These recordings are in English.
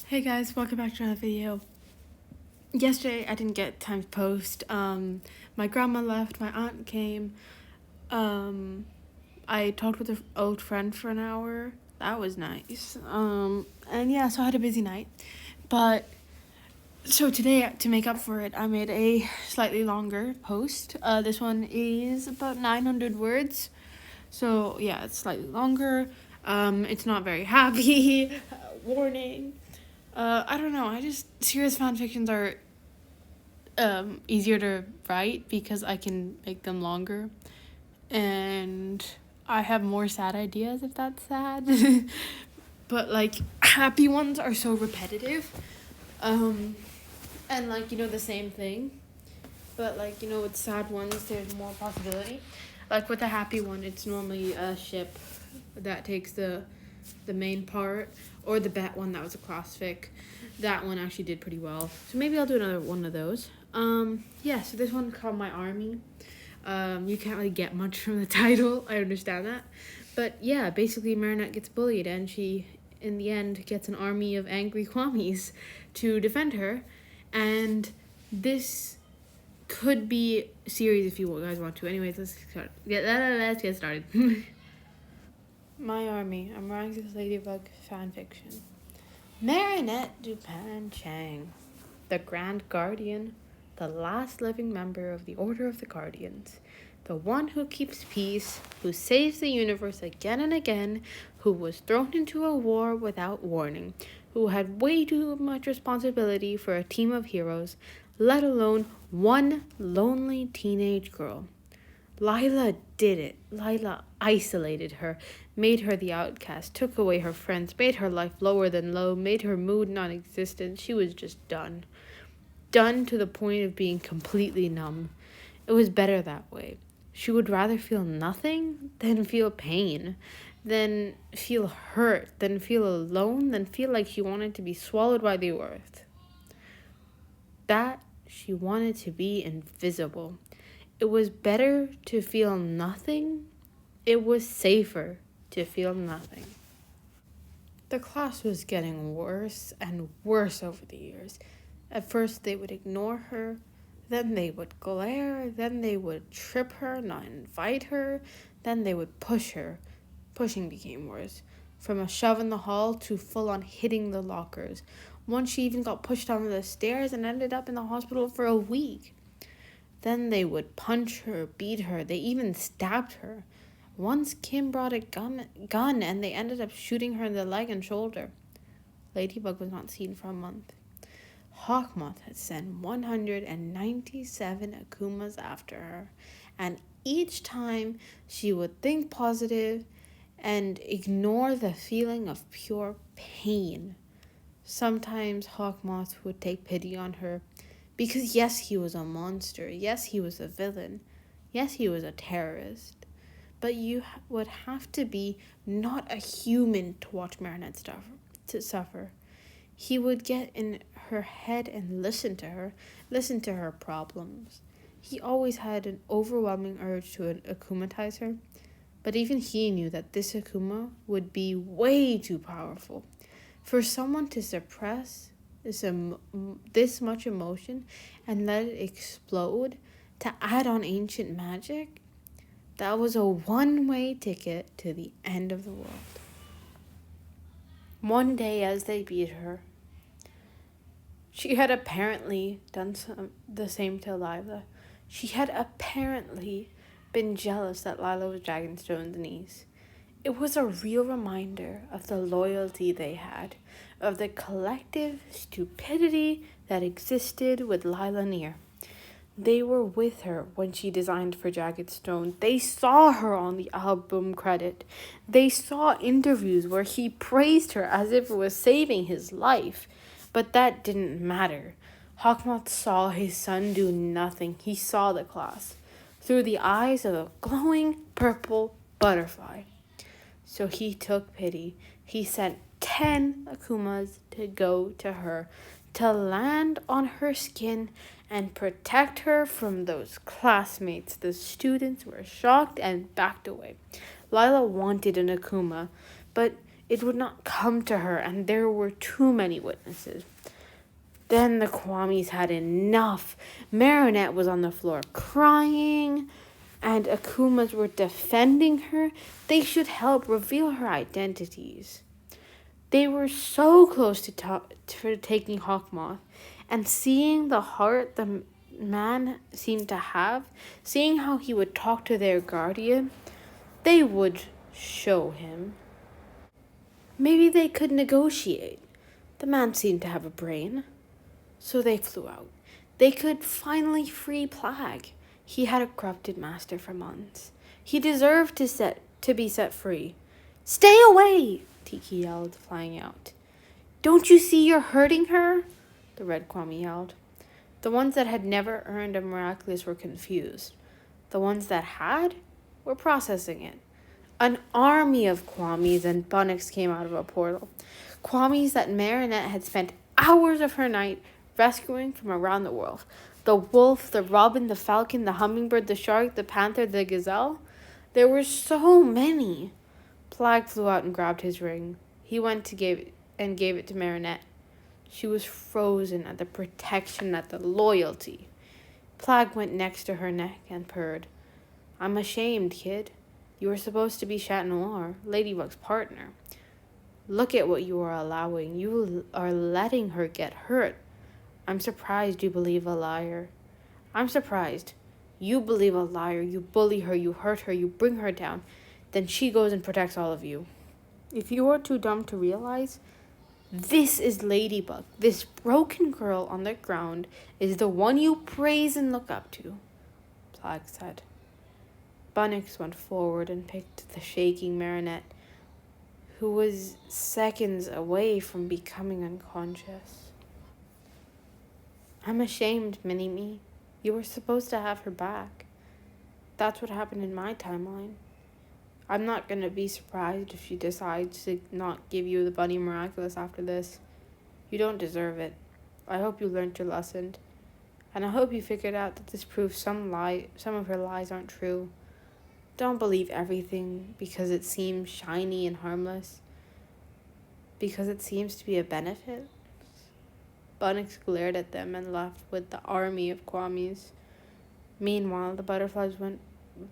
Hey guys, welcome back to another video. Yesterday I didn't get time to post. My grandma left, my aunt came. I talked with an old friend for an hour. That was nice. And yeah, so I had a busy night. But so today, to make up for it, I made a slightly longer post. This one is about 900 words. So yeah, it's slightly longer. It's not very happy. Warning. I don't know. Serious fan fictions are easier to write because I can make them longer, and I have more sad ideas if that's sad. But like happy ones are so repetitive, and the same thing. But with sad ones, there's more possibility. Like with a happy one, it's normally a ship that takes the main part, or the bat one that was a class fic. That one actually did pretty well. So maybe I'll do another one of those. So this one's called My Army. You can't really get much from the title. I understand that. But yeah, basically Marinette gets bullied and she, in the end, gets an army of angry Kwamis to defend her. And this could be a series if you guys want to. Anyways, let's get started. My Army, a Miraculous ladybug fanfiction. Marinette Dupin Chang, the Grand Guardian, the last living member of the Order of the Guardians, the one who keeps peace, who saves the universe again and again, who was thrown into a war without warning, who had way too much responsibility for a team of heroes, let alone one lonely teenage girl. Lila did it. Lila isolated her, made her the outcast, took away her friends, made her life lower than low, made her mood non-existent. She was just done. Done to the point of being completely numb. It was better that way. She would rather feel nothing than feel pain, than feel hurt, than feel alone, than feel like she wanted to be swallowed by the earth. That she wanted to be invisible. It was better to feel nothing. It was safer to feel nothing. The class was getting worse and worse over the years. At first they would ignore her, then they would glare, then they would trip her, not invite her, then they would push her. Pushing became worse, from a shove in the hall to full-on hitting the lockers. Once she even got pushed onto the stairs and ended up in the hospital for a week. Then they would punch her, beat her, they even stabbed her. Once Kim brought a gun and they ended up shooting her in the leg and shoulder. Ladybug was not seen for a month. Hawkmoth had sent 197 Akumas after her, and each time she would think positive and ignore the feeling of pure pain. Sometimes Hawkmoth would take pity on her, because yes, he was a monster, yes, he was a villain, yes, he was a terrorist, but you would have to be not a human to watch Marinette suffer. He would get in her head and listen to her problems. He always had an overwhelming urge to akumatize her, but even he knew that this Akuma would be way too powerful. For someone to suppress this much emotion and let it explode to add on ancient magic, that was a one-way ticket to the end of the world. One day as they beat her, she had apparently done the same to Lila. She had apparently been jealous that Lila was Dragonstone's niece. It was a real reminder of the loyalty they had, of the collective stupidity that existed with Lila near. They were with her when she designed for Dragonstone. They saw her on the album credit. They saw interviews where he praised her as if it was saving his life. But that didn't matter. Hawkmoth saw his son do nothing. He saw the class through the eyes of a glowing purple butterfly. So he took pity. He sent 10 Akumas to go to her, to land on her skin and protect her from those classmates. The students were shocked and backed away. Lila wanted an Akuma, but It would not come to her, and there were too many witnesses. Then the Kwamis had enough. Marinette was on the floor crying, and Akumas were defending her. They should help reveal her identities. They were so close to taking Hawkmoth, and seeing the heart the man seemed to have, seeing how he would talk to their guardian, they would show him. Maybe they could negotiate. The man seemed to have a brain. So they flew out. They could finally free Plague. He had a corrupted master for months. He deserved to be set free. Stay away, Tiki yelled, flying out. Don't you see you're hurting her? The red Kwami yelled. The ones that had never earned a Miraculous were confused. The ones that had were processing it. An army of Kwamis and Bunnocks came out of a portal. Kwamis that Marinette had spent hours of her night rescuing from around the world. The wolf, the robin, the falcon, the hummingbird, the shark, the panther, the gazelle. There were so many. Plague flew out and grabbed his ring. He went to gave it to Marinette. She was frozen at the protection, at the loyalty. Plague went next to her neck and purred. I'm ashamed, kid. You were supposed to be Chat Noir, Ladybug's partner. Look at what you are allowing. You are letting her get hurt. I'm surprised you believe a liar. I'm surprised. You believe a liar. You bully her. You hurt her. You bring her down. Then she goes and protects all of you. If you are too dumb to realize, this is Ladybug. This broken girl on the ground is the one you praise and look up to, Plague said. Bunnocks went forward and picked the shaking Marinette, who was seconds away from becoming unconscious. I'm ashamed, Mini-Me. You were supposed to have her back. That's what happened in my timeline. I'm not going to be surprised if she decides to not give you the Bunny Miraculous after this. You don't deserve it. I hope you learned your lesson. And I hope you figured out that this proves some of her lies aren't true. Don't believe everything because it seems shiny and harmless. Because it seems to be a benefit. Bunnocks glared at them and left with the army of Kwamis. Meanwhile, the butterflies went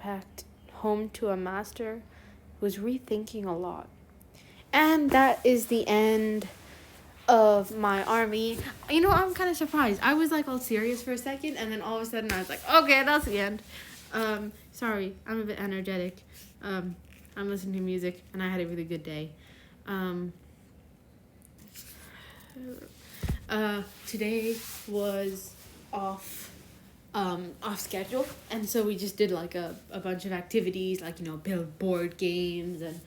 back home to a master who was rethinking a lot. And that is the end of my army. You know, I'm kind of surprised. I was like all serious for a second, and then all of a sudden I was like, okay, that's the end. Sorry, I'm a bit energetic. I'm listening to music, and I had a really good day. Today was off schedule, and so we just did like a bunch of activities, like, you know, build board games and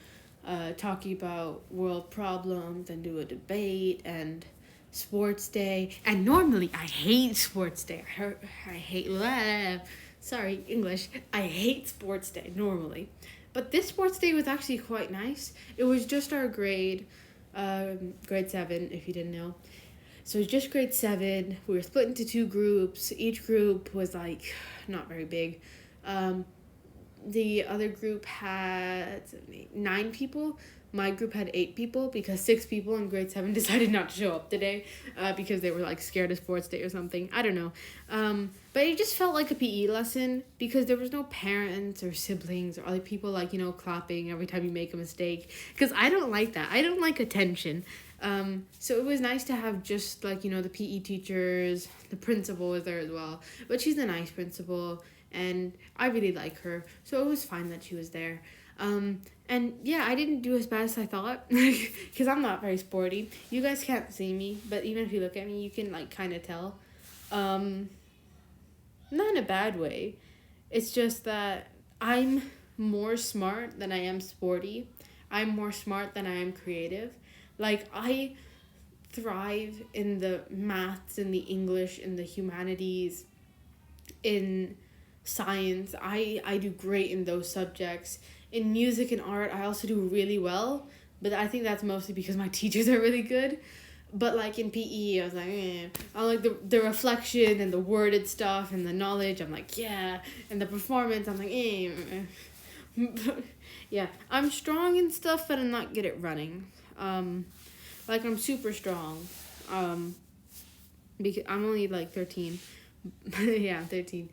talking about world problems and do a debate and sports day. And normally I hate sports day. I hate English. I hate sports day normally, but this sports day was actually quite nice. It was just our grade 7, if you didn't know. So it was just grade 7. We were split into 2 groups. Each group was like not very big. The other group had 9 people. My group had 8 people because 6 people in grade 7 decided not to show up today because they were like scared of sports day or something. I don't know. But it just felt like a PE lesson because there was no parents or siblings or other people like, you know, clapping every time you make a mistake. Because I don't like that. I don't like attention. So it was nice to have just like, you know, the PE teachers. The principal was there as well. But she's a nice principal and I really like her. So it was fine that she was there. And yeah, I didn't do as bad as I thought because I'm not very sporty. You guys can't see me, but even if you look at me, you can like kind of tell. Not in a bad way. It's just that I'm more smart than I am sporty. I'm more smart than I am creative. Like, I thrive in the maths, in the English, in the humanities, in science. I do great in those subjects. In music and art, I also do really well, but I think that's mostly because my teachers are really good. But like in PE, I was like, I like the reflection and the worded stuff and the knowledge. I'm like, yeah, and the performance, I'm like, Yeah, I'm strong and stuff, but I'm not good at running. Like I'm super strong. Because I'm only like 13. Yeah, I'm 13.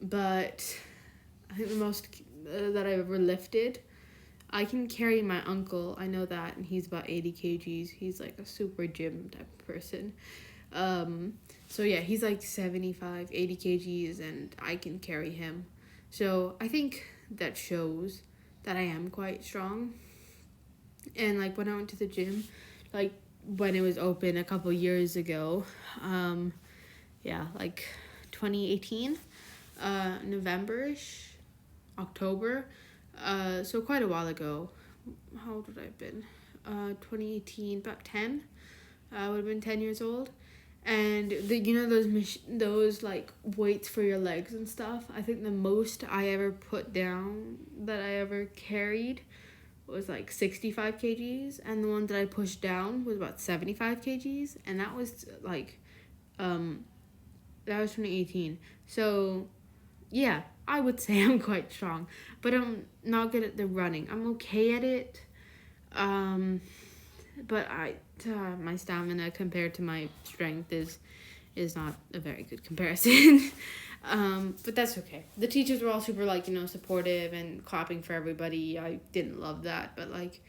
But I think the most that I've ever lifted, I can carry my uncle. I know that, and he's about 80 kgs. He's like a super gym type of person. So yeah, he's like 75, 80 kgs, and I can carry him. So I think that shows that I am quite strong. And like when I went to the gym, like when it was open a couple years ago, like 2018, November-ish, October, so quite a while ago. How old would I have been? 2018, about 10. I would have been 10 years old. And those like weights for your legs and stuff. I think the most I ever put down that I ever carried was like 65 kgs, and the one that I pushed down was about 75 kgs, and that was like that was 2018. So yeah, I would say I'm quite strong, but I'm not good at the running. I'm okay at it, but my stamina compared to my strength is not a very good comparison. But that's okay. The teachers were all super like, supportive and clapping for everybody. I didn't love that, but like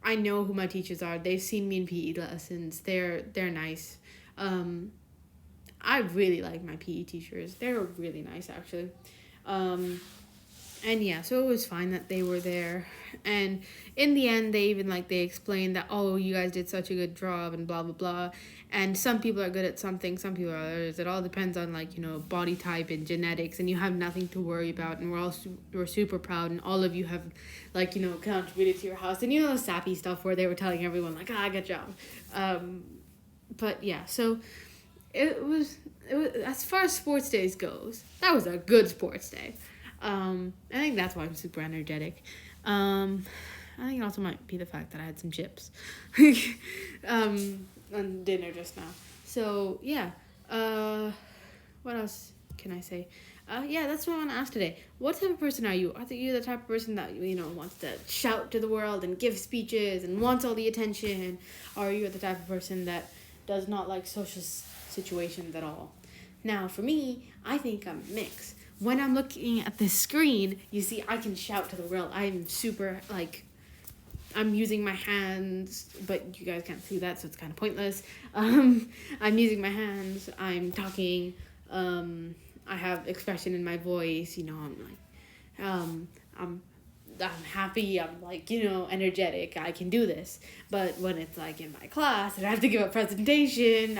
I know who my teachers are. They've seen me in PE lessons. They're nice. I really like my PE teachers. They're really nice actually. And yeah, so it was fine that they were there. And in the end, they explained that, oh, you guys did such a good job and blah, blah, blah. And some people are good at something, some people are others. It all depends on, body type and genetics. And you have nothing to worry about. And we're super proud. And all of you have, contributed to your house. And the sappy stuff where they were telling everyone, good job. But yeah, so it was, as far as sports days goes, that was a good sports day. I think that's why I'm super energetic. I think it also might be the fact that I had some chips on dinner just now. So, yeah. What else can I say? That's what I want to ask today. What type of person are you? Are you the type of person that, wants to shout to the world and give speeches and wants all the attention? Or are you the type of person that does not like social situations at all? Now, for me, I think I'm a mix. When I'm looking at the screen, you see I can shout to the world. I'm super, I'm using my hands, but you guys can't see that, so it's kind of pointless. I'm using my hands. I'm talking. I have expression in my voice. I'm happy. I'm energetic. I can do this. But when it's in my class and I have to give a presentation,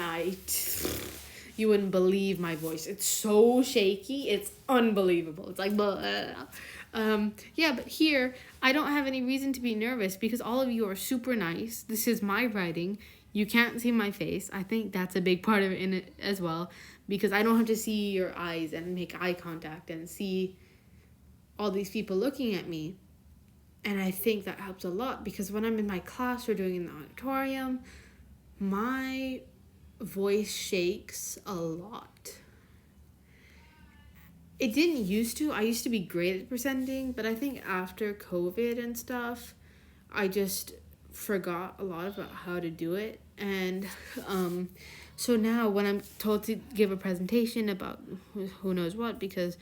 you wouldn't believe my voice. It's so shaky. It's unbelievable. It's like, blah. But here, I don't have any reason to be nervous because all of you are super nice. This is my writing. You can't see my face. I think that's a big part of it in it as well because I don't have to see your eyes and make eye contact and see all these people looking at me. And I think that helps a lot because when I'm in my class or doing in the auditorium, my voice shakes a lot. It didn't used to. I used to be great at presenting, but I think after COVID and stuff, I just forgot a lot about how to do it. And so now when I'm told to give a presentation about who knows what, because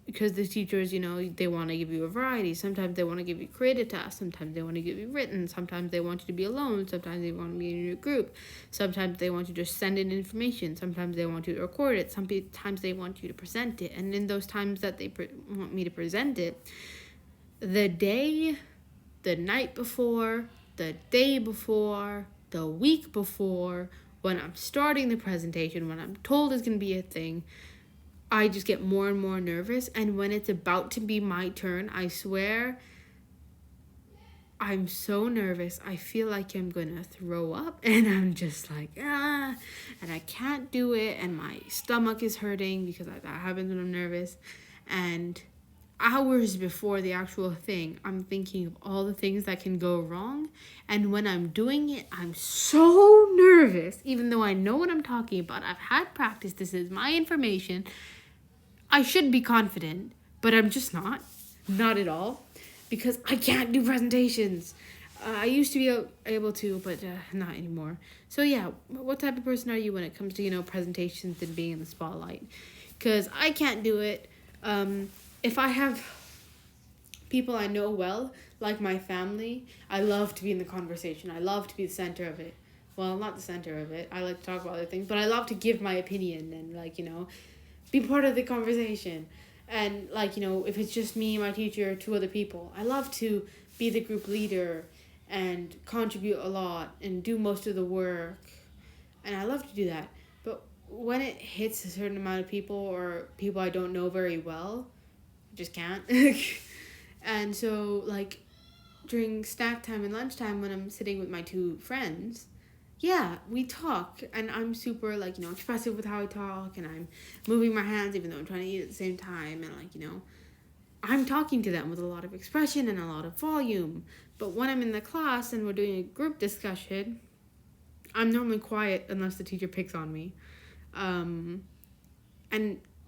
the teachers, they want to give you a variety. Sometimes they want to give you creative tasks. Sometimes they want to give you written. Sometimes they want you to be alone. Sometimes they want to be in your group. Sometimes they want you to just send in information. Sometimes they want you to record it. Sometimes they want you to present it. And in those times that they want me to present it, the day, the night before, the day before, the week before, when I'm starting the presentation, when I'm told it's going to be a thing, I just get more and more nervous. And when it's about to be my turn, I swear, I'm so nervous. I feel like I'm going to throw up. And I'm just like, and I can't do it. And my stomach is hurting because that happens when I'm nervous. And hours before the actual thing, I'm thinking of all the things that can go wrong. And when I'm doing it, I'm so nervous. Even though I know what I'm talking about. I've had practice. This is my information. I should be confident, but I'm just not. Not at all. Because I can't do presentations. I used to be able to, but not anymore. So yeah, what type of person are you when it comes to, presentations and being in the spotlight? Because I can't do it. If I have people I know well, like my family, I love to be in the conversation. I love to be the center of it. Well, not the center of it. I like to talk about other things, but I love to give my opinion and, be part of the conversation. And, if it's just me, my teacher, or two other people, I love to be the group leader and contribute a lot and do most of the work. And I love to do that. But when it hits a certain amount of people or people I don't know very well, I just can't. And so, during snack time and lunchtime when I'm sitting with my two friends, yeah, we talk. And I'm super, expressive with how I talk. And I'm moving my hands even though I'm trying to eat at the same time. And, I'm talking to them with a lot of expression and a lot of volume. But when I'm in the class and we're doing a group discussion, I'm normally quiet unless the teacher picks on me. And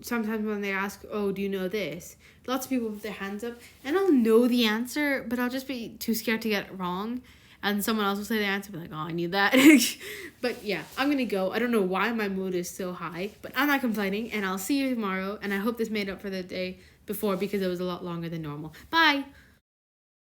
sometimes when they ask, oh, do you know this? Lots of people put their hands up, and I'll know the answer, but I'll just be too scared to get it wrong. And someone else will say the answer, be like, oh, I knew that. But yeah, I'm going to go. I don't know why my mood is so high, but I'm not complaining, and I'll see you tomorrow. And I hope this made up for the day before because it was a lot longer than normal. Bye!